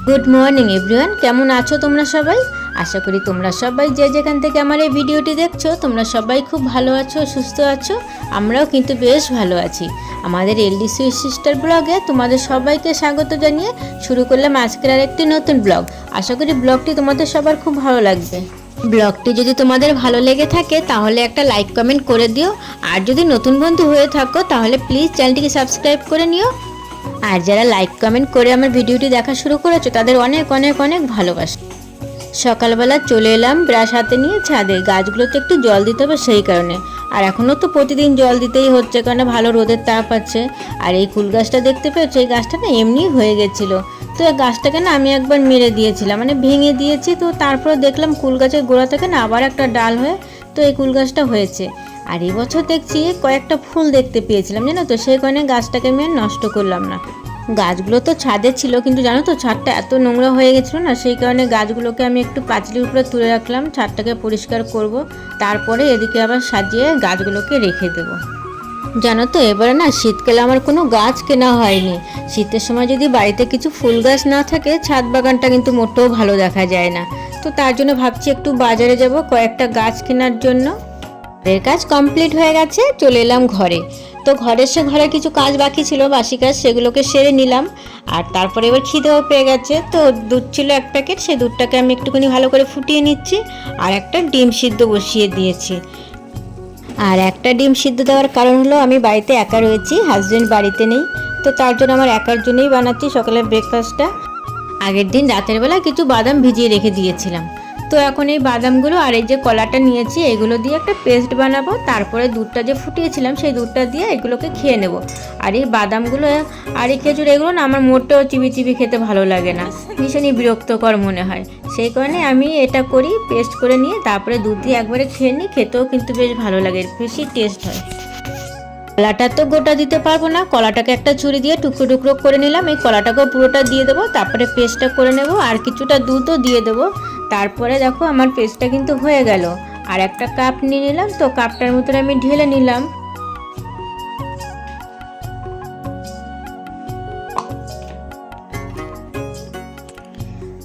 Good morning everyone, কেমন আছো তোমরা সবাই? আশা করি তোমরা সবাই যে যেখান থেকে আমার এই ভিডিওটি দেখছো তোমরা সবাই খুব ভালো আছো, সুস্থ আছো। আমরাও কিন্তু বেশ ভালো আছি। আমাদের এলডিসি সিস্টার ব্লগে তোমাদের সবাইকে স্বাগত জানিয়ে শুরু করলাম আজকের আর একটি নতুন ব্লগ। আশা করি ব্লগটি তোমাদের সবার খুব ভালো লাগবে। ব্লগটি যদি তোমাদের ভালো লেগে থাকে তাহলে একটা লাইক কমেন্ট করে দিও, আর যদি নতুন বন্ধু হয়ে থাকো তাহলে প্লিজ চ্যানেলটিকে সাবস্ক্রাইব করে নিও। আর যারা লাইক কমেন্ট করে আমার ভিডিওটি দেখা শুরু করেছো তাদের অনেক অনেক অনেক ভালোবাসা। সকালবেলা চলে এলাম ব্রাশ হাতে নিয়ে ছাদে, গাছগুলোতে একটু জল দিতে হবে সেই কারণে। আর এখনও তো প্রতিদিন জল দিতেই হচ্ছে, কারণ ভালো রোদের তাপ আছে। আর এই কুল গাছটা দেখতে পেয়েছো, এই গাছটা না এমনি হয়ে গেছিলো, তো এই গাছটাকে না আমি একবার মেরে দিয়েছিলাম, মানে ভেঙে দিয়েছি। তো তারপরে দেখলাম কুল গাছের গোড়া থেকে না আবার একটা ডাল হয়ে তো এই কুল গাছটা হয়েছে। আর এই বছর দেখছি কয়েকটা ফুল দেখতে পেয়েছিলাম, জানো তো, সেই কারণে গাছটাকে আমি আর নষ্ট করলাম না। গাছগুলো তো ছাদে ছিল, কিন্তু জানো তো ছাদটা এত নোংরা হয়ে গেছিলো না, সেই কারণে গাছগুলোকে আমি একটু পাঁচিলের উপরে তুলে রাখলাম, ছাদটাকে পরিষ্কার করব, তারপরে এদিকে আবার সাজিয়ে গাছগুলোকে রেখে দেবো। জানো তো এবারে না শীতকালে আমার কোনো গাছ কেনা হয়নি। শীতের সময় যদি বাড়িতে কিছু ফুল গাছ না থাকে ছাদ বাগানটা কিন্তু মোটেও ভালো দেখা যায় না। তো তার জন্য ভাবছি একটু বাজারে যাব কয়েকটা গাছ কেনার জন্য। এর কাজ কমপ্লিট হয়ে গেছে, চলে এলাম ঘরে। তো ঘরে কিছু কাজ বাকি ছিল, বাসি কাজ, সেগুলোকে সেরে নিলাম। আর তারপরে এবার খিদেও পেয়ে গেছে, তো দুধ ছিল এক প্যাকেট, সেই দুধটাকে আমি একটুখানি ভালো করে ফুটিয়ে নিচ্ছি। আর একটা ডিম সিদ্ধ বসিয়ে দিয়েছি। আর একটা ডিম সিদ্ধ দেওয়ার কারণ হলো আমি বাড়িতে একা রয়েছি, হাজব্যান্ড বাড়িতে নেই। তো তার জন্য আমার একার জন্যই বানাচ্ছি সকালের ব্রেকফাস্টটা। আগের দিন রাতের বেলা কিছু বাদাম ভিজিয়ে রেখে দিয়েছিলাম। তো এখন এই বাদামগুলো আর এই যে কলাটা নিয়েছি এগুলো দিয়ে একটা পেস্ট বানাবো। তারপরে দুধটা যে ফুটিয়েছিলাম সেই দুধটা দিয়ে এগুলোকে খেয়ে নেব। আর এই বাদামগুলো আর এই খেজুর এগুলো না আমার মোটেও চিবি খেতে ভালো লাগে না, ভীষণই বিরক্তকর মনে হয়। সেই কারণে আমি এটা করি, পেস্ট করে নিয়ে তারপরে দুধ দিয়ে একবারে খেয়ে নিই, খেতেও কিন্তু বেশ ভালো লাগে, বেশি টেস্ট হয়। কলাটা তো গোটা দিতে পারবো না, কলাটাকে একটা ছুরি দিয়ে টুকরো টুকরো করে নিলাম। এই কলাটাকেও পুরোটা দিয়ে দেবো, তারপরে পেস্টটা করে নেব, আর কিছুটা দুধও দিয়ে দেবো। তারপরে দেখো আমার পেস্টটা কিন্তু হয়ে গেল। আর একটা কাপ নিয়ে নিলাম, তো কাপটার মধ্যে আমি ঢেলে নিলাম।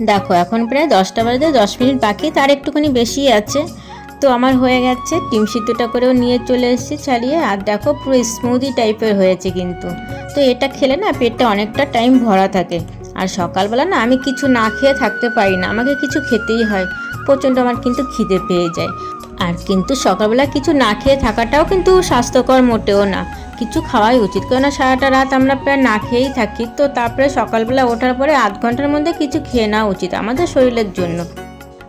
দেখো এখন প্রায় 10টা বাজে, 10 মিনিট বাকি, তার একটুখানি বেশি আছে। তো আমার হয়ে গেছে, ডিম সিদ্ধটা করেও নিয়ে চলে এসেছি ছাড়িয়ে। আর দেখো পুরো স্মুদি টাইপের হয়েছে কিন্তু। তো এটা খেলে না পেটটা অনেকটা টাইম ভরা থাকে। আর সকালবেলা না আমি কিছু না খেয়ে থাকতে পারি না, আমাকে কিছু খেতেই হয়, প্রচণ্ড আমার কিন্তু খিদে পেয়ে যায়। আর কিন্তু সকালবেলা কিছু না খেয়ে থাকাটাও কিন্তু স্বাস্থ্যকর মোটেও না, কিছু খাওয়াই উচিত, কেননা সারাটা রাত আমরা প্রায় না খেয়েই থাকি। তো তারপরে সকালবেলা ওঠার পরে আধ ঘন্টার মধ্যে কিছু খেয়ে নেওয়া উচিত আমাদের শরীরের জন্য।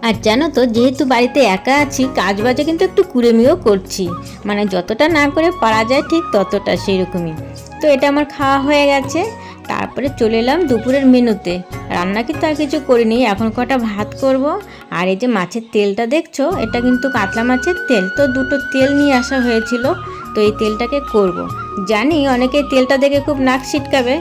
আর জানো তো যেহেতু বাড়িতে একা আছি, কাজ বাজে কিন্তু একটু কুড়েমিও করছি, মানে যতটা না করে পারা যায় ঠিক ততটা, সেই রকমই। তো এটা আমার খাওয়া হয়ে গেছে। তারপরে চলে এলাম দুপুরের মেনুতে। রান্না কিন্তু আর কিছু করিনি, এখন কটা ভাত করব। আর এই যে মাছের তেলটা দেখছো, এটা কিন্তু কাতলা মাছের তেল, তো দুটো তেল নিয়ে আসা হয়েছিল, তো এই তেলটাকে করব। জানি অনেকে তেলটা দেখে খুব নাক ছিটকাবে,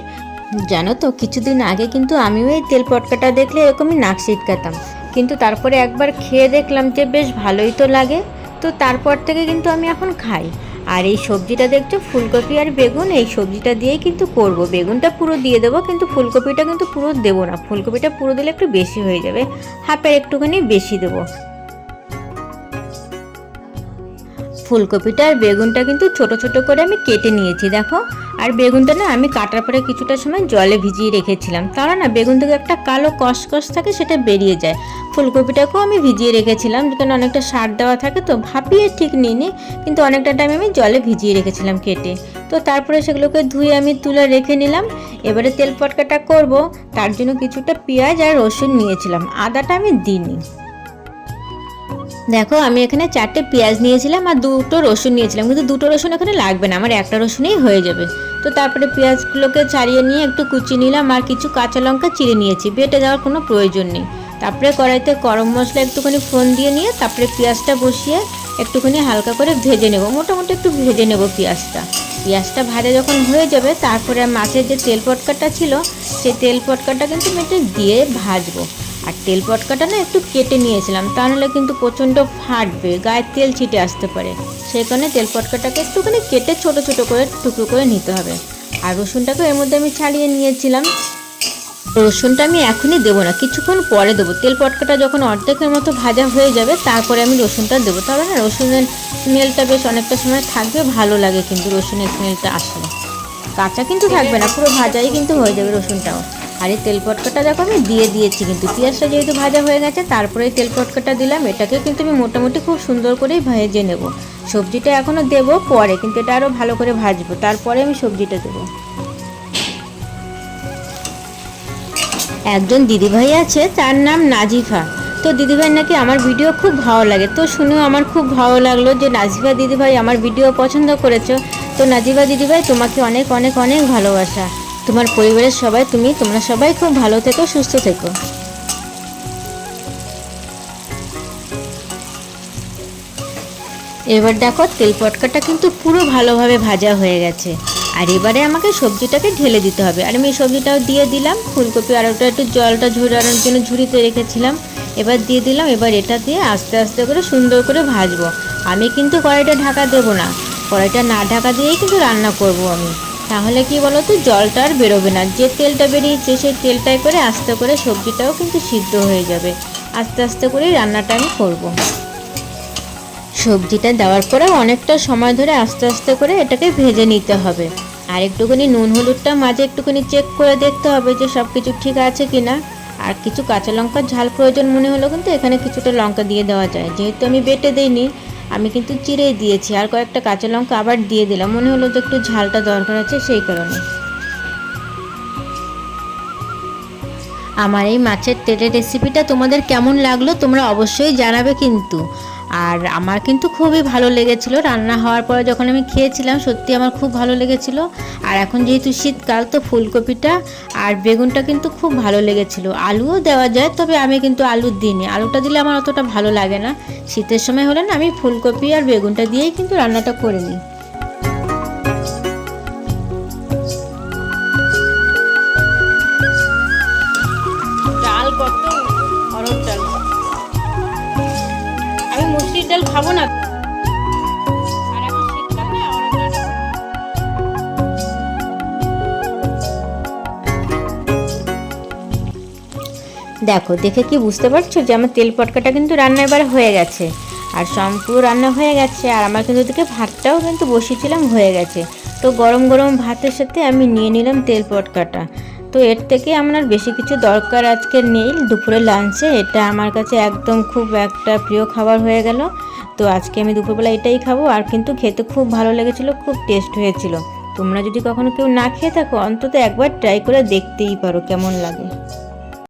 জানো তো কিছুদিন আগে কিন্তু আমিও এই তেল পটকাটা দেখলে এরকমই নাক ছিটকাতাম, কিন্তু তারপরে একবার খেয়ে দেখলাম যে বেশ ভালোই তো লাগে। তো তারপর থেকে কিন্তু আমি এখন খাই। আর এই সবজিটা দেখছো ফুলকপি আর বেগুন, এই সবজিটা দিয়েই কিন্তু করব। বেগুনটা পুরো দিয়ে দেবো, কিন্তু ফুলকপিটা কিন্তু পুরো দেবো না, ফুলকপিটা পুরো দিলে একটু বেশি হয়ে যাবে, হাফের একটুখানি বেশি দেবো। ফুলকপিটা আর বেগুনটা কিন্তু ছোট ছোট করে আমি কেটে নিয়েছি দেখো। আর বেগুনটা না আমি কাটার পরে কিছুটা সময় জলে ভিজিয়ে রেখেছিলাম, তাহলে না বেগুন থেকে একটা কালো কসকস থাকে সেটা বেরিয়ে যায়। ফুলকপিটাকেও আমি ভিজিয়ে রেখেছিলাম, যেখানে অনেকটা সার দেওয়া থাকে, তো ভাপিয়ে ঠিক নিইনি, কিন্তু অনেকটা টাইম আমি জলে ভিজিয়ে রেখেছিলাম কেটে। তো তারপরে সেগুলোকে ধুয়ে আমি তুলে রেখে নিলাম। এবারে তেল পটকাটা করব, তার জন্য কিছুটা পেঁয়াজ আর রসুন নিয়েছিলাম, আদাটা আমি দিইনি। দেখো আমি এখানে 4টে পেঁয়াজ নিয়েছিলাম আর 2টো রসুন নিয়েছিলাম, কিন্তু 2টো রসুন এখানে লাগবে না, আমার একটা রসুনেই হয়ে যাবে। তো তারপরে পেঁয়াজগুলোকে ছাড়িয়ে নিয়ে একটু কুচি নিলাম, আর কিছু কাঁচা লঙ্কা চিড়ে নিয়েছি, বেটে দেওয়ার কোনো প্রয়োজন নেই। তারপরে কড়াইতে গরম মশলা একটুখানি ফোড়ন দিয়ে নিয়ে তারপরে পেঁয়াজটা বসিয়ে একটুখানি হালকা করে ভেজে নেব, মোটামুটি একটু ভেজে নেব পেঁয়াজটা ভাজা যখন হয়ে যাবে তারপরে মাছের যে তেল পটকাটা ছিল সেই তেল পটকাটা কিন্তু আমি একটু দিয়ে ভাজবো। আর তেল পটকাটা না একটু কেটে নিয়েছিলাম, তাহলে কিন্তু প্রচণ্ড ফাটবে, গায়ে তেল ছিটে আসতে পারে, সেই কারণে তেল পটকাটাকে একটুখানি কেটে ছোট ছোট করে টুকরো করে নিতে হবে। আর রসুনটাকে এর মধ্যে আমি ছাড়িয়ে নিয়েছিলাম। রসুনটা আমি এখনই দেবো না, কিছুক্ষণ পরে দেবো। তেল পটকাটা যখন অর্ধেকের মতো ভাজা হয়ে যাবে তারপরে আমি রসুনটা দেবো। তবে না রসুনের স্মেলটা বেশ অনেকটা সময় থাকবে, ভালো লাগে কিন্তু রসুনের স্মেলটা আসলে। কাঁচা কিন্তু থাকবে না, পুরো ভাজাই কিন্তু হয়ে যাবে রসুনটাও। আর এই তেল পটকাটা দেখো আমি দিয়ে দিয়েছি, কিন্তু পেঁয়াজটা যেহেতু ভাজা হয়ে গেছে তারপরে তেল পটকাটা দিলাম। এটাকে কিন্তু আমি মোটামুটি খুব সুন্দর করেই ভেজে নেব। সবজিটা এখনও দেবো পরে, কিন্তু এটা আরও ভালো করে ভাজবো, তারপরে আমি সবজিটা দেবো। একজন দিদিভাই আছে, তার নাম নাজিফা। তো দিদিভাই নাকি আমার ভিডিও খুব ভালো লাগে, তো শুনেও আমার খুব ভালো লাগলো যে নাজিফা দিদিভাই আমার ভিডিও পছন্দ করেছো। তো নাজিফা দিদিভাই তোমাকে অনেক অনেক অনেক ভালোবাসা। তোমার পরিবারের সবাই তোমরা সবাই খুব ভালো থেকো, সুস্থ থেকো। এবার দেখো তেল পটকাটা কিন্তু পুরো ভালোভাবে ভাজা হয়ে গেছে। আর এবারে আমাকে সবজিটাকে ঢেলে দিতে হবে। আর আমি সবজিটাও দিয়ে দিলাম, ফুলকপি আর ওটা একটু জলটা ঝরানোর জন্য ঝুড়িতে রেখেছিলাম, এবার দিয়ে দিলাম। এবার এটা দিয়ে আস্তে আস্তে করে সুন্দর করে ভাজবো। আমি কিন্তু কড়াইটা ঢাকা দেবো না, কড়াইটা না ঢাকা দিয়েই কিন্তু রান্না করব আমি। তাহলে কি বলো তো, জলটা আর বেরোবে না, যে তেলটা বেরিয়েছে সেই তেলটাই করে আস্তে করে সবজিটাও কিন্তু সিদ্ধ হয়ে যাবে। আস্তে আস্তে করেই রান্নাটা আমি করবো। সবজিটা দেওয়ার পরে অনেকটা সময় ধরে আস্তে আস্তে করে এটাকে ভেজে নিতে হবে। আর একটুখানি নুন হলুদটা মাঝে একটুখানি চেক করে দেখতে হবে যে সব কিছু ঠিক আছে কি না। আর কিছু কাঁচা লঙ্কার ঝাল প্রয়োজন মনে হলো কিন্তু এখানে কিছুটা লঙ্কা দিয়ে দেওয়া যায়, যেহেতু আমি বেটে দিইনি, আমি কিন্তু চিড়েই দিয়েছি। আর কয়েকটা কাঁচা লঙ্কা আবার দিয়ে দিলাম, মনে হলো যে একটু ঝালটা দরকার আছে সেই কারণে। আমার এই মাছের তেলের রেসিপিটা তোমাদের কেমন লাগলো তোমরা অবশ্যই জানাবে কিন্তু। আর আমার কিন্তু খুবই ভালো লেগেছিলো, রান্না হওয়ার পরে যখন আমি খেয়েছিলাম সত্যি আমার খুব ভালো লেগেছিলো। আর এখন যেহেতু শীতকাল, তো ফুলকপিটা আর বেগুনটা কিন্তু খুব ভালো লেগেছিলো। আলুও দেওয়া যায়, তবে আমি কিন্তু আলু দিইনি, আলুটা দিলে আমার অতটা ভালো লাগে না। শীতের সময় হলে না আমি ফুলকপি আর বেগুনটা দিয়েই কিন্তু রান্নাটা করে নিই। ডাল কত, অরহর ডাল, আমি মুসুরির ডাল খাবো না। আর এখন শীতকাল না, অরহর ডাল। দেখো দেখে কি বুঝতে পারছো যে আমার তেল পটকাটা কিন্তু রান্না এবার হয়ে গেছে, আর সম্পূর্ণ রান্না হয়ে গেছে। আর আমার কিন্তু ওদিকে ভাতটাও কিন্তু বসিয়েছিলাম, হয়ে গেছে। তো গরম গরম ভাতের সাথে আমি নিয়ে নিলাম তেল পটকাটা। তো এর থেকে আমার আর বেশি কিছু দরকার আজকে নেই দুপুরের লাঞ্চে। এটা আমার কাছে একদম খুব একটা প্রিয় খাবার হয়ে গেল। তো আজকে আমি দুপুরবেলা এটাই খাবো। আর কিন্তু খেতে খুব ভালো লেগেছিলো, খুব টেস্ট হয়েছিল। তোমরা যদি কখনো কেউ না খেয়ে থাকো, অন্তত একবার ট্রাই করে দেখতেই পারো কেমন লাগে।